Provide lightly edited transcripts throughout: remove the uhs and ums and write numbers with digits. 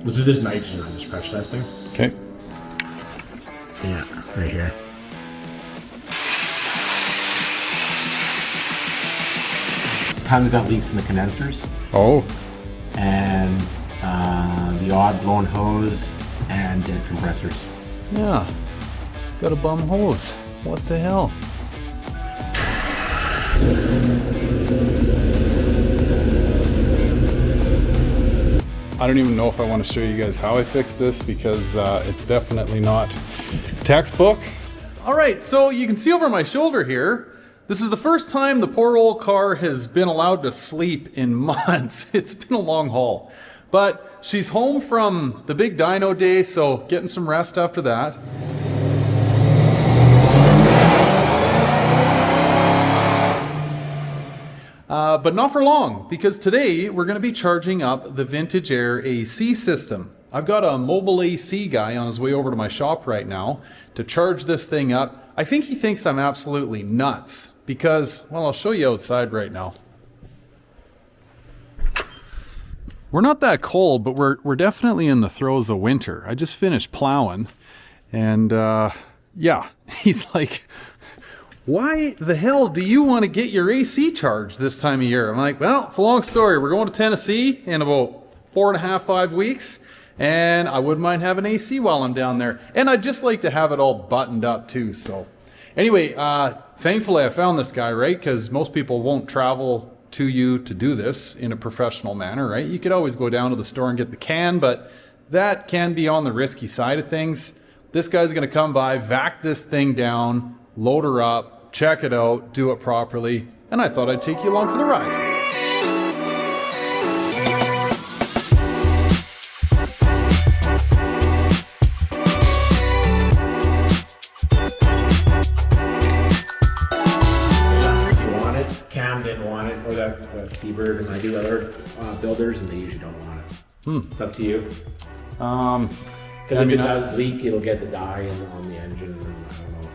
This is just nitrogen on this pressure testing. Okay. Yeah, right here. Times got leaks in the condensers. Oh. And the odd blown hose and dead compressors. Yeah. Got a bum hose. What the hell? I don't even know if I want to show you guys how I fixed this because it's definitely not textbook. All right, so you can see over my shoulder here, this is the first time the poor old car has been allowed to sleep in months. It's been a long haul. But she's home from the big dyno day, so getting some rest after that. But not for long, because today we're going to be charging up the Vintage Air AC system. I've got a mobile AC guy on his way over to my shop right now to charge this thing up. I think he thinks I'm absolutely nuts because, well, I'll show you outside right now. We're not that cold, but we're definitely in the throes of winter. I just finished plowing and yeah, he's like, why the hell do you want to get your AC charged this time of year? I'm like, well, it's a long story. We're going to Tennessee in about 4.5, 5 weeks, and I wouldn't mind having AC while I'm down there. And I'd just like to have it all buttoned up too. So anyway, thankfully I found this guy, right? Because most people won't travel to you to do this in a professional manner, right? You could always go down to the store and get the can, but that can be on the risky side of things. This guy's going to come by, vac this thing down, load her up, check it out, do it properly, and I thought I'd take you along for the ride. You want it, Cam didn't want it, or that T-Bird, and I do other builders, and they usually don't want it. It's up to you. Because if it does leak, it'll get the dye on the engine, and I don't know.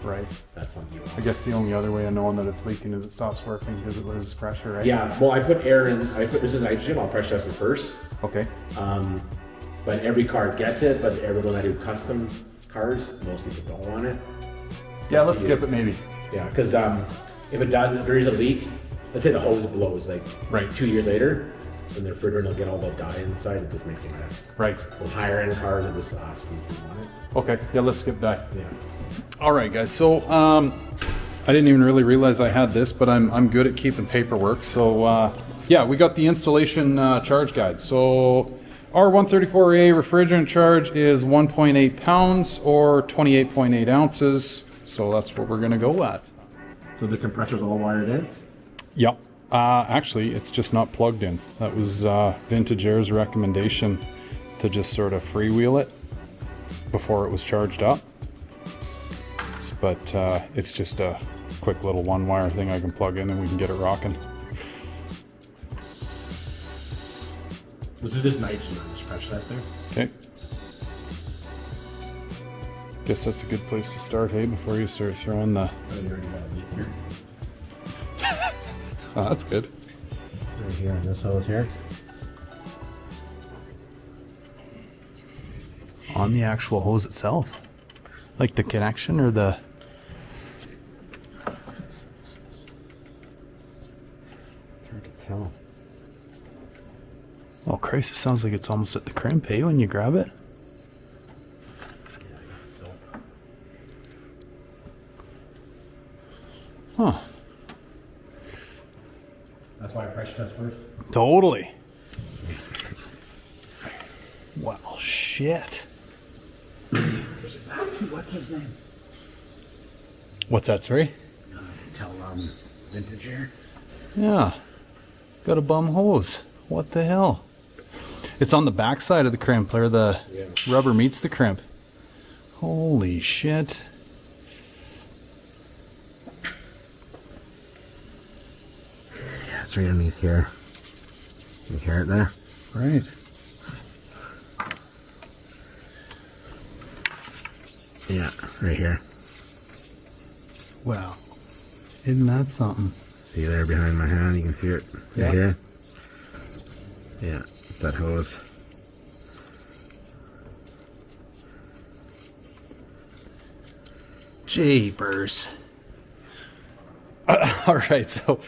Right. That's something you want. I guess the only other way of knowing that it's leaking is it stops working because it loses pressure, right? Yeah, well, I put air in, this is nitrogen, I'll pressure test it first. Okay. But every car gets it, but everyone that do custom cars, most people don't want it. Yeah, let's skip it maybe. Yeah, because if it does, if there is a leak, let's say the hose blows like 2 years later, then the refrigerant will get all the dye inside, it just makes it mess. Right. So higher end cars will just ask if you want it. Okay, yeah, let's skip that. Yeah. All right, guys, so I didn't even really realize I had this, but I'm good at keeping paperwork. So yeah, we got the installation charge guide. So our 134A refrigerant charge is 1.8 pounds or 28.8 ounces. So that's what we're gonna go at. So the compressor's all wired in? Yep. Actually, it's just not plugged in. That was Vintage Air's recommendation to just sort of freewheel it before it was charged up. But it's just a quick little one wire thing I can plug in and we can get it rocking. This is just nitrogen on this pressure testing. Okay. Guess that's a good place to start, hey, before you start throwing the... Oh, you already got a leak here. Oh, that's good. Right here on this hose here. On the actual hose itself? Like the connection or the... It's hard to tell. Oh Christ, it sounds like it's almost at the crimp, hey, when you grab it? Yeah, I guess so. Huh. That's why I pressure test first. Totally. Well, shit. What's his name? What's that, sorry? Tell Vintage Air. Yeah. Got a bum hose. What the hell? It's on the back side of the crimp, where the rubber meets the crimp. Holy shit. Yeah, it's right underneath here. You hear it there? Right. Yeah, right here. Wow. Isn't that something? See there behind my hand, you can see it right here. Yeah, that hose. Jeepers. All right, so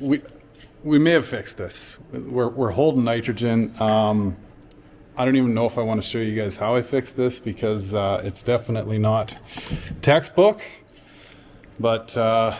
we may have fixed this. We're holding nitrogen. I don't even know if I want to show you guys how I fixed this because it's definitely not textbook. But the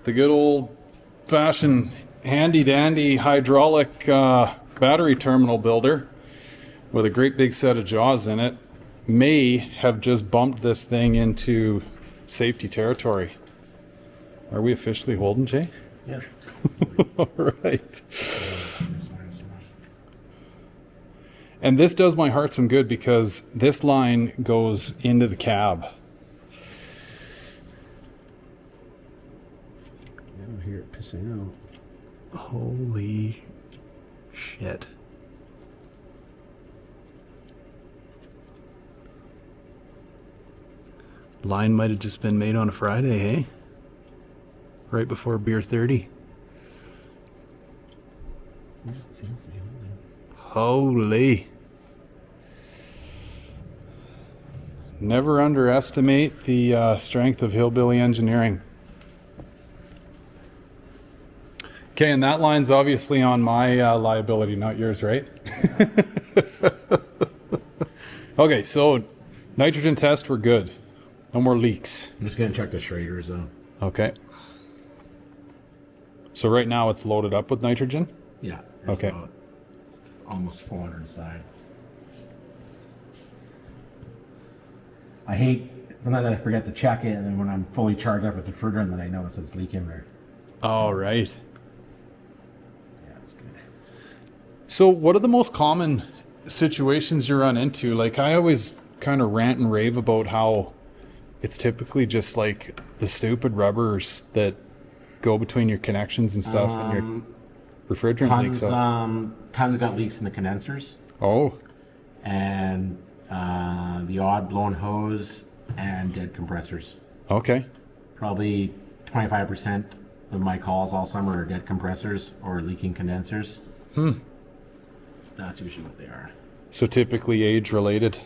good old-fashioned handy-dandy hydraulic battery terminal builder with a great big set of jaws in it may have just bumped this thing into safety territory. Are we officially holding, Jay? Yeah. All right. And this does my heart some good because this line goes into the cab. I don't hear it pissing out. Holy shit. Line might have just been made on a Friday, hey? Right before beer 30. Yeah, it seems to be holding. Holy. Never underestimate the strength of hillbilly engineering. Okay, and that line's obviously on my liability, not yours, right? Okay, so nitrogen test, we're good. No more leaks. I'm just gonna check the Schraders though. Okay. So right now it's loaded up with nitrogen? Yeah. Okay. Almost 400 inside. I hate sometimes I forget to check it, and then when I'm fully charged up with the refrigerant, then I notice it's leaking there. All right. Yeah, it's good. So what are the most common situations you run into? Like I always kind of rant and rave about how it's typically just like the stupid rubbers that go between your connections and stuff and your refrigerant leaks up. Tons got leaks in the condensers. Oh. And the odd blown hose and dead compressors. Okay. Probably 25% of my calls all summer are dead compressors or leaking condensers. That's usually what they are. So typically age related.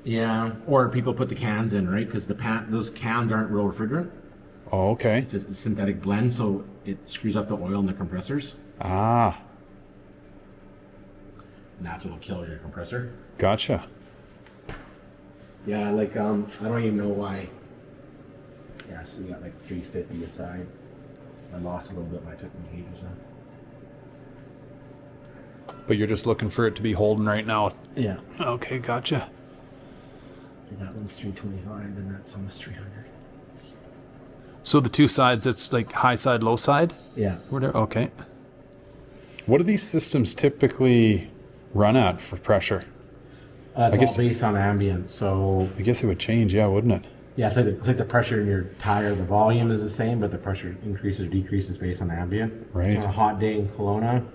Yeah, or people put the cans in, right? Because those cans aren't real refrigerant. Oh, okay. It's a synthetic blend, so it screws up the oil in the compressors. Ah. And that's what will kill your compressor. Gotcha. Yeah, like, I don't even know why. Yeah, so we got like 350 inside. I lost a little bit when I took my gauges off. But you're just looking for it to be holding right now. Yeah. Okay, gotcha. And that one's 325, and that's almost 300. So the two sides, it's like high side, low side? Yeah. Whatever. Okay. What do these systems typically run at for pressure? It's all based on ambient, so... I guess it would change, yeah, wouldn't it? Yeah, it's like the pressure in your tire. The volume is the same, but the pressure increases or decreases based on ambient. Right. So on a hot day in Kelowna,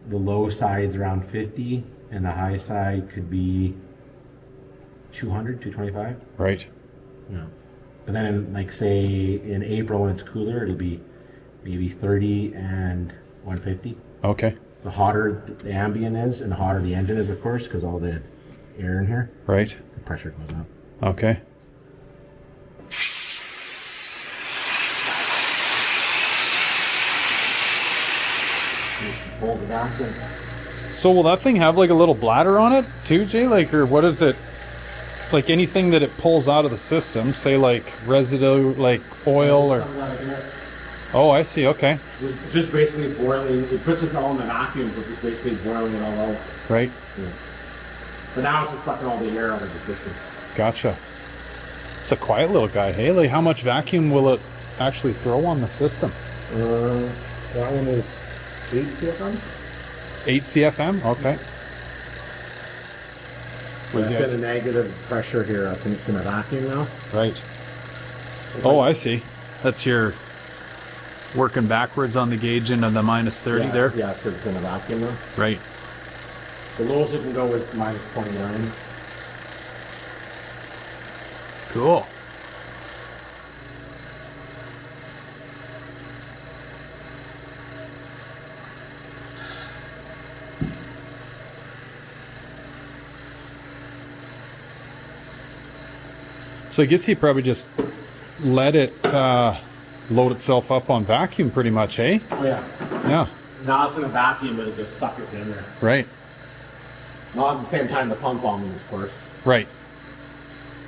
the low side's around 50, and the high side could be 200, 225. Right. Yeah. But then, like, say, in April when it's cooler, it'll be maybe 30 and 150. Okay. The hotter the ambient is, and the hotter the engine is, of course, because all the air in here, Right. the pressure goes up. Okay. Hold it down. So will that thing have like a little bladder on it too, Jay? Like, or what is it? Like anything that it pulls out of the system, say like residue, like oil or... Oh, I see. Okay. It's just basically boiling. It puts us all in the vacuum, but it's basically boiling it all out. Right. Yeah. But now it's just sucking all the air out of the system. Gotcha. It's a quiet little guy. Hey, like how much vacuum will it actually throw on the system? That one is 8 CFM. 8 CFM? Okay. It's at a negative pressure here. It's in a vacuum now. Right. Oh, I see. That's your working backwards on the gauge into the minus 30 there? Yeah, it's in a vacuum now. Right. The lowest it can go is minus 29. Cool. So I guess you probably just let it load itself up on vacuum pretty much, eh? Oh yeah. Yeah. Now it's in a vacuum, it'll just suck it in there. Right. Not at the same time the pump on them, of course. Right.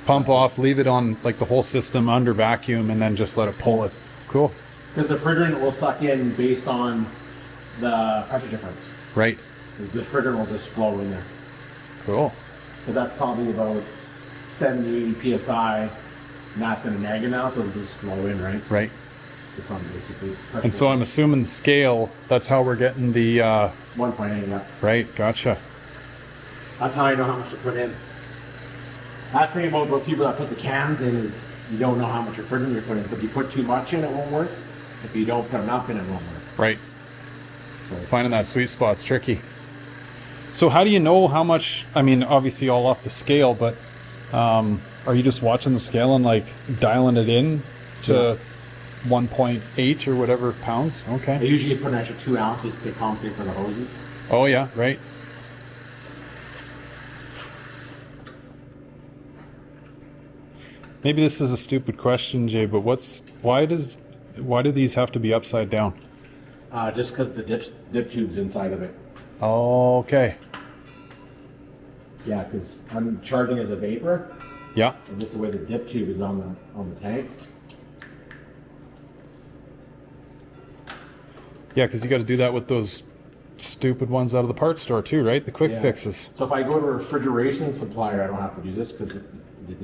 Pump off, leave it on like the whole system under vacuum, and then just let it pull it. Cool. Because the refrigerant will suck in based on the pressure difference. Right. The refrigerant will just flow in there. Cool. So that's probably about 70, 80 psi, and that's in a negative now, so it'll just flow in, right? Right. It's on basically. And so I'm assuming the scale, that's how we're getting the... 1.8, yeah. Right, gotcha. That's how I know how much to put in. That's the thing about those people that put the cans in is you don't know how much refrigerant you put in. If you put too much in, it won't work. If you don't put enough in, it won't work. Right. So, Finding that sweet spot's tricky. So how do you know how much, I mean, obviously all off the scale, but are you just watching the scale and like dialing it in to 1.8 or whatever pounds? I Okay. usually put an extra 2 ounces to compensate for the hoses. Oh yeah, right. Maybe this is a stupid question, Jay, but why do these have to be upside down? Just because the dip tube's inside of it. Oh, okay. Yeah, because I'm charging as a vapor, Yeah. and just the way the dip tube is on the tank. Yeah, because you got to do that with those stupid ones out of the parts store too, right? The quick Yeah. fixes. So if I go to a refrigeration supplier, I don't have to do this because the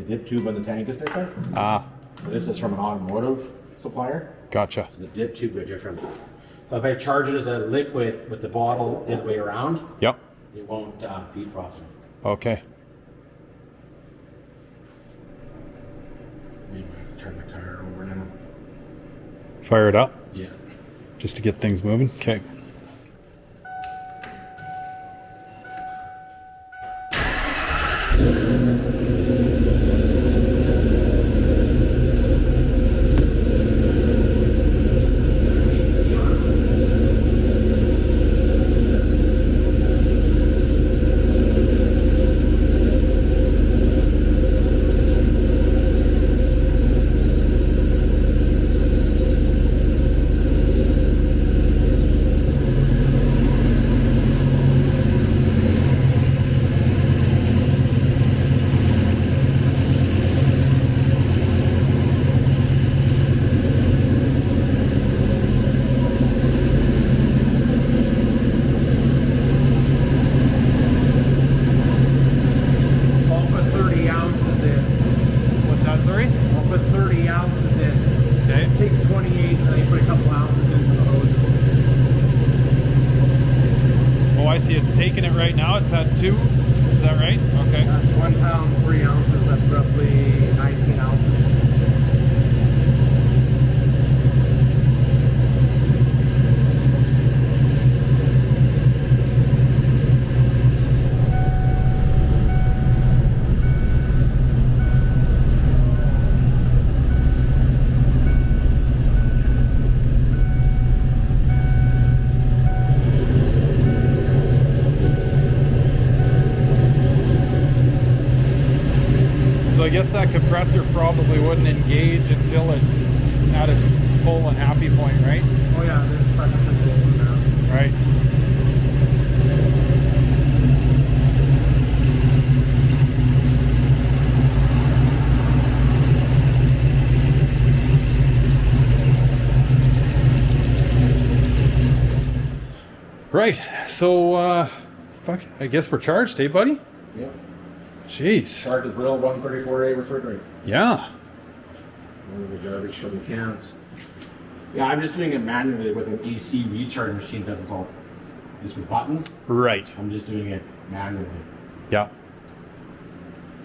dip tube on the tank is different. Ah, So this is from an automotive supplier. gotcha. The dip tube are different. So if I charge it as a liquid with the bottle the other way around, Yep. it won't feed properly. Okay. Maybe I have to turn the car over now. Fire it up Yeah. just to get things moving. Okay. I'll put 30 ounces in. What's that, sorry? I'll put 30 ounces in. Okay. It takes 28, and then you put a couple ounces into the hose. Oh, I see. It's taking it right now. It's at 2. Is that right? Okay. That's 1 pound, 3 ounces. That's roughly 19 ounces. So I guess that compressor probably wouldn't engage until it's at its full and happy point, right? Oh yeah, there's pressure control in there. Right. Right. So, fuck. I guess we're charged, eh, buddy? Yeah. Jeez. Charge with real 134A refrigerant. Yeah. One of the garbage from the cans. Yeah, I'm just doing it manually with an AC recharge machine that does all just with buttons. Right. I'm just doing it manually. Yeah.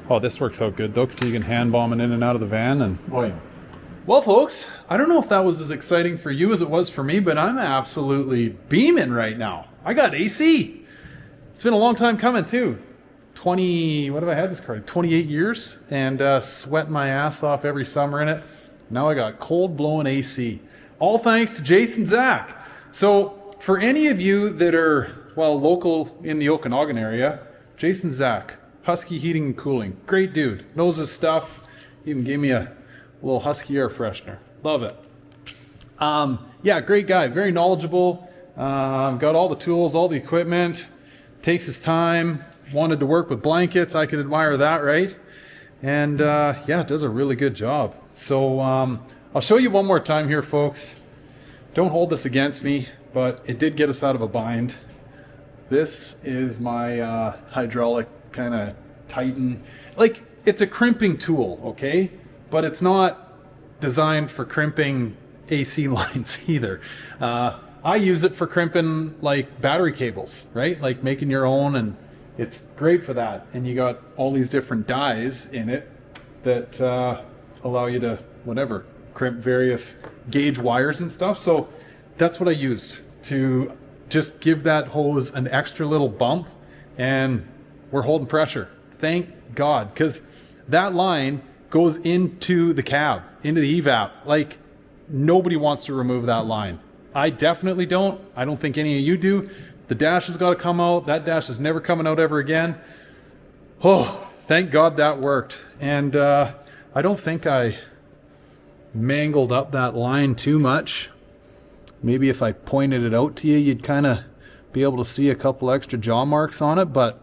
Oh, this works out good though, because you can hand bomb it in and out of the van. And Oh yeah. well, folks, I don't know if that was as exciting for you as it was for me, but I'm absolutely beaming right now. I got AC. It's been a long time coming too. 20, what have I had this car? 28 years, and sweating my ass off every summer in it. Now I got cold blowing AC. All thanks to Jason Zach. So for any of you that are, well, local in the Okanagan area, Jason Zach, Husky Heating and Cooling, great dude, knows his stuff. Even gave me a little Husky air freshener. Love it. Yeah, great guy. Very knowledgeable. Got all the tools, all the equipment. Takes his time. Wanted to work with blankets. I can admire that, right? And yeah, it does a really good job. So I'll show you one more time here, folks. Don't hold this against me, but it did get us out of a bind. This is my hydraulic kind of Titan. Like, it's a crimping tool, okay? But it's not designed for crimping AC lines either. I use it for crimping like battery cables, right? Like making your own, and it's great for that. And you got all these different dies in it that allow you to, whatever, crimp various gauge wires and stuff. So that's what I used to just give that hose an extra little bump, and we're holding pressure. Thank God, because that line goes into the cab, into the evap. Like, nobody wants to remove that line. I definitely don't. I don't think any of you do. The dash has got to come out. That dash is never coming out ever again. Oh, thank God that worked. And I don't think I mangled up that line too much. Maybe if I pointed it out to you, you'd kind of be able to see a couple extra jaw marks on it, but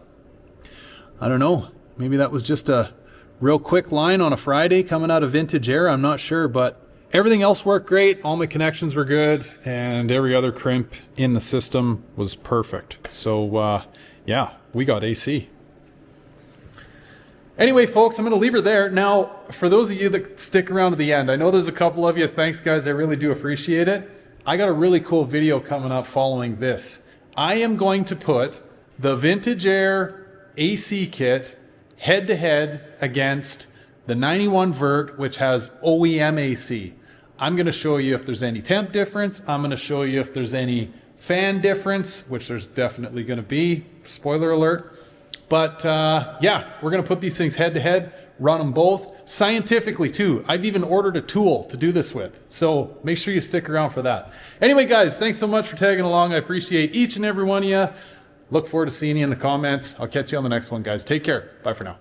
I don't know. Maybe that was just a real quick line on a Friday coming out of Vintage Air. I'm not sure, but everything else worked great. All my connections were good, and every other crimp in the system was perfect. So yeah, we got AC. Anyway, folks, I'm going to leave her there. Now, for those of you that stick around to the end, I know there's a couple of you. Thanks, guys. I really do appreciate it. I got a really cool video coming up following this. I am going to put the Vintage Air AC kit head-to-head against the 91 Vert, which has OEM AC. I'm going to show you if there's any temp difference. I'm going to show you if there's any fan difference, which there's definitely going to be. Spoiler alert. But yeah, we're going to put these things head-to-head, run them both. Scientifically, too. I've even ordered a tool to do this with. So make sure you stick around for that. Anyway, guys, thanks so much for tagging along. I appreciate each and every one of you. Look forward to seeing you in the comments. I'll catch you on the next one, guys. Take care. Bye for now.